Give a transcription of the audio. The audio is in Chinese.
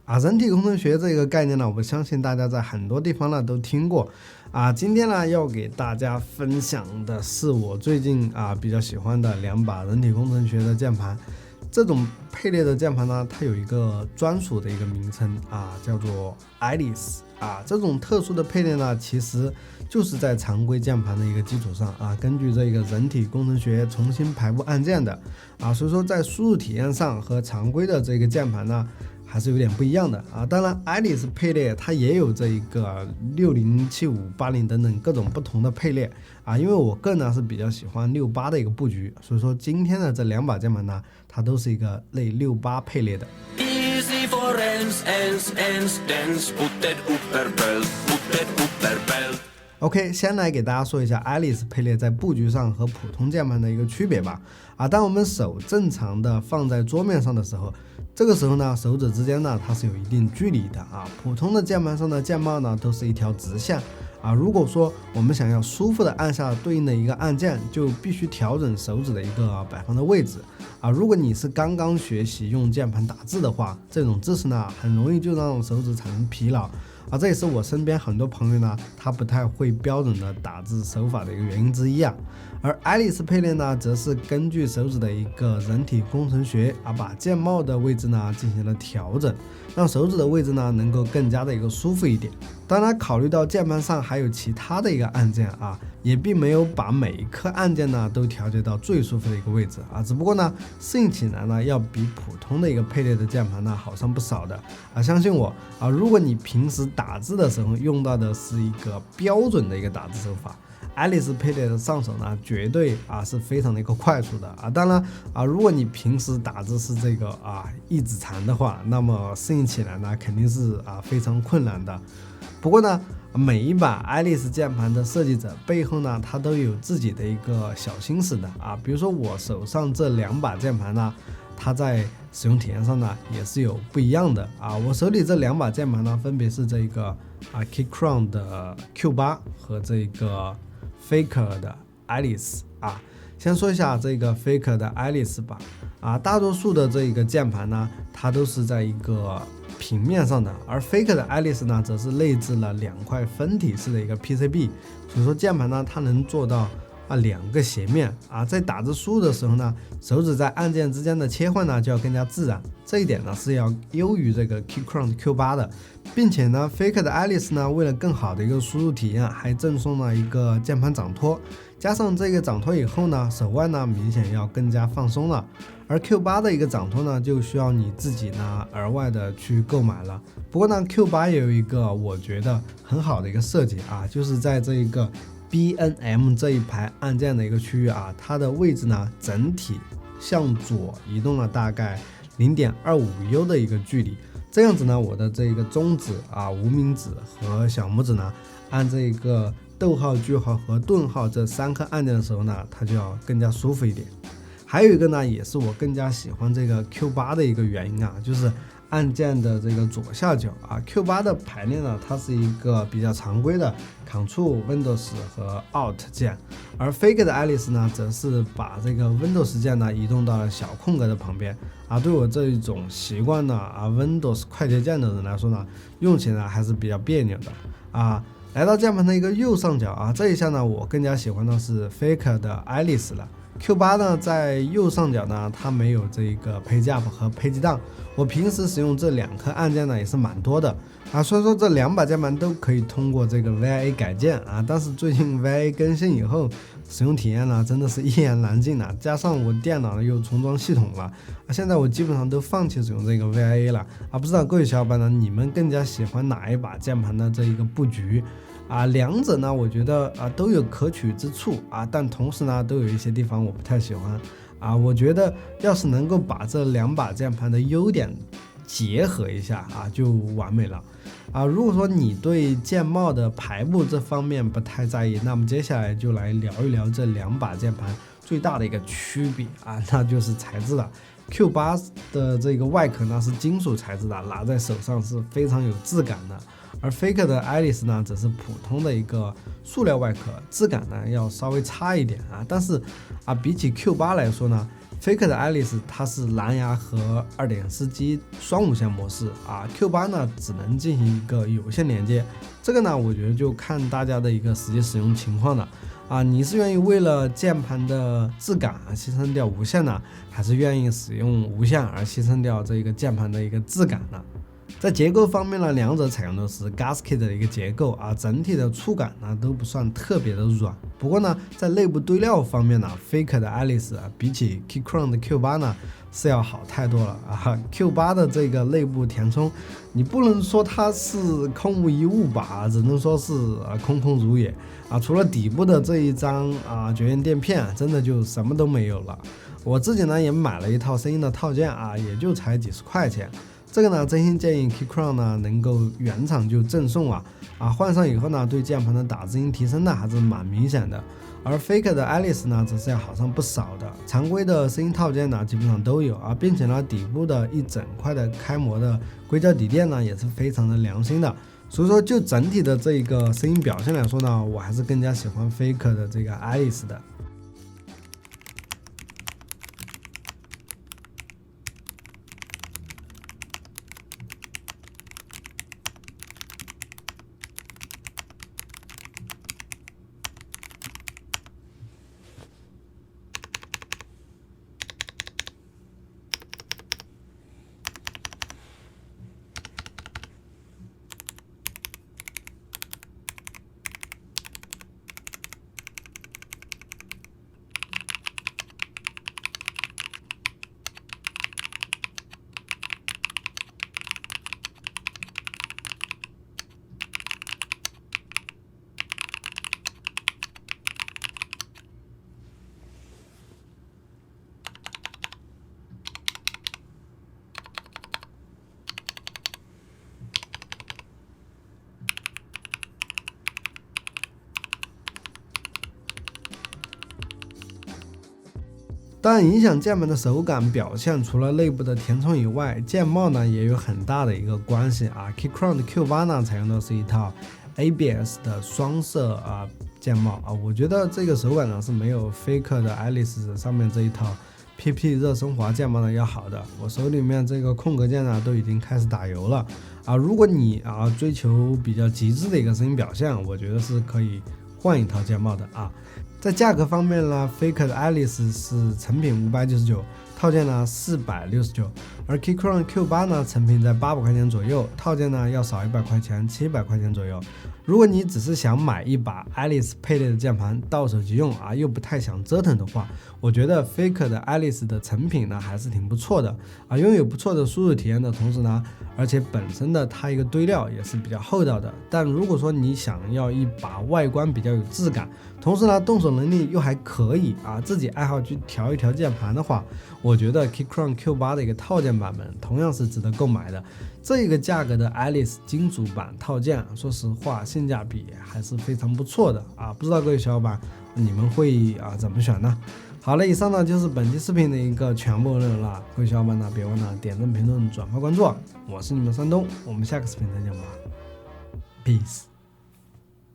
人体工程学这个概念呢，我相信大家在很多地方呢都听过今天呢要给大家分享的是我最近比较喜欢的2把人体工程学的键盘。这种配列的键盘呢，它有一个专属的一个名称叫做 Alice 这种特殊的配列呢，其实就是在常规键盘的一个基础上根据这个人体工程学重新排布按键的所以说在输入体验上和常规的这个键盘呢还是有点不一样的当然 Alice 配列它也有这一个60、75、80等等各种不同的配列因为我个人呢是比较喜欢68的一个布局，所以说今天的这2把键盘呢，它都是一个类68配列的。OK， 先来给大家说一下 Alice 配列在布局上和普通键盘的一个区别吧。当我们手正常的放在桌面上的时候，这个时候呢，手指之间呢它是有一定距离的普通的键盘上的键帽呢都是一条直线如果说我们想要舒服的按下对应的一个按键，就必须调整手指的一个摆放的位置如果你是刚刚学习用键盘打字的话，这种姿势呢很容易就让手指产生疲劳这也是我身边很多朋友呢他不太会标准的打字手法的一个原因之一而爱丽丝配列呢，则是根据手指的一个人体工程学把键帽的位置呢进行了调整，让手指的位置呢能够更加的一个舒服一点。当然考虑到键盘上还有其他的一个按键也并没有把每一颗按键呢都调节到最舒服的一个位置只不过呢适应起来呢要比普通的一个配列的键盘呢好上不少的相信我如果你平时打字的时候用到的是一个标准的一个打字手法，爱丽丝配列的上手呢绝对是非常的一个快速的当然如果你平时打字是这个一指禅的话，那么适应起来呢肯定是非常困难的。不过呢每一把爱丽丝键盘的设计者背后呢，它都有自己的一个小心思的比如说我手上这2把键盘呢，它在使用体验上呢也是有不一样的我手里这2把键盘呢，分别是这个Keychron 的 Q8 和这个 Faker 的 Alice先说一下这个 Faker 的 Alice 吧大多数的这个键盘呢，它都是在一个平面上的，而 Faker 的 Alice 呢，则是内置了2块分体式的一个 PCB， 所以说键盘呢，它能做到2个斜面在打字输入的时候呢，手指在按键之间的切换呢就要更加自然，这一点呢是要优于这个 Keychron Q8 的，并且呢 Faker 的 Alice 呢，为了更好的一个输入体验，还赠送了一个键盘掌托，加上这个掌托以后呢，手腕呢明显要更加放松了。而 Q8 的一个掌托呢，就需要你自己呢额外的去购买了。不过呢 Q8 也有一个我觉得很好的一个设计就是在这一个 BNM 这一排按键的一个区域它的位置呢整体向左移动了大概 0.25U 的一个距离，这样子呢我的这个中指无名指和小拇指呢按这个逗号、句号和顿号这3颗按键的时候呢，它就要更加舒服一点。还有一个呢，也是我更加喜欢这个 Q8 的一个原因就是按键的这个左下角Q8 的排列呢，它是一个比较常规的 Ctrl、Windows 和 Alt 键，而 Faker 的 Alice 呢，则是把这个 Windows 键呢移动到了小空格的旁边对我这一种习惯呢Windows 快捷键的人来说呢，用起来还是比较别扭的来到键盘的一个右上角这一下呢，我更加喜欢的是 Faker 的 Alice 了。Q8 呢，在右上角呢，它没有这个 Page Up 和 Page Down。我平时使用这2颗按键呢，也是蛮多的所以说这2把键盘都可以通过这个 VIA 改键但是最近 VIA 更新以后，使用体验呢真的是一言难尽了，加上我电脑呢又重装系统了现在我基本上都放弃使用这个 VIA 了不知道各位小伙伴呢，你们更加喜欢哪一把键盘的这一个布局两者呢，我觉得都有可取之处但同时呢，都有一些地方我不太喜欢我觉得要是能够把这2把键盘的优点结合一下就完美了如果说你对键帽的排布这方面不太在意，那么接下来就来聊一聊这2把键盘最大的一个区别那就是材质了。Q8 的这个外壳呢是金属材质的，拿在手上是非常有质感的，而 Faker 的 Alice 呢只是普通的一个塑料外壳，质感呢要稍微差一点但是比起 Q8 来说呢 Faker 的 Alice 它是蓝牙和 2.4G 双无线模式啊 ，Q8 呢只能进行一个有线连接，这个呢我觉得就看大家的一个实际使用情况了啊，你是愿意为了键盘的质感而牺牲掉无线呢，还是愿意使用无线而牺牲掉这个键盘的一个质感呢？在结构方面呢，两者采用的是 Gasket 的一个结构啊，整体的触感呢都不算特别的软。不过呢，在内部堆料方面呢 ，Faker 的 Alice 比起 Keychron 的 Q8 呢是要好太多了啊。Q8 的这个内部填充，你不能说它是空无一物吧，只能说是空空如也啊。除了底部的这一张绝缘垫片，真的就什么都没有了。我自己呢也买了一套声音的套件啊，也就才几十块钱。这个呢，真心建议 Keychron 呢能够原厂就赠送换上以后呢，对键盘的打字音提升呢还是蛮明显的。而 Faker 的 Alice 呢，则是要好上不少的。常规的声音套件呢，基本上都有并且呢，底部的一整块的开模的硅胶底垫呢，也是非常的良心的。所以说，就整体的这个声音表现来说呢，我还是更加喜欢 Faker 的这个 Alice 的。当然，影响键盘的手感表现，除了内部的填充以外，键帽呢也有很大的一个关系Keychron 的 Q8 呢采用的是一套 ABS 的双色键帽我觉得这个手感呢是没有 Faker 的 Alice 上面这一套 PP 热升华键帽呢要好的。我手里面这个空格键呢都已经开始打油了如果你追求比较极致的一个声音表现，我觉得是可以换一套键帽的在价格方面呢 ，Faker 的 Alice 是成品599，套件呢469，而 Keychron Q8 呢成品在800块钱左右，套件呢要少100块钱，700块钱左右。如果你只是想买一把 Alice 配列的键盘，到手即用又不太想折腾的话，我觉得 Faker 的 Alice 的成品呢还是挺不错的拥有不错的输入体验的同时呢，而且本身的它一个堆料也是比较厚道的。但如果说你想要一把外观比较有质感，同时呢动手能力又还可以自己爱好去调一调键盘的话，我觉得 Keychron Q8 的一个套件版本同样是值得购买的。这个价格的 Alice 金属版套件，说实话性价比还是非常不错的不知道各位小伙伴你们会怎么选呢？好了，以上呢就是本期视频的一个全部内容了。各位小伙伴呢，别忘了点赞、评论、转发、关注我是你们山东，我们下个视频再见吧 ，Peace。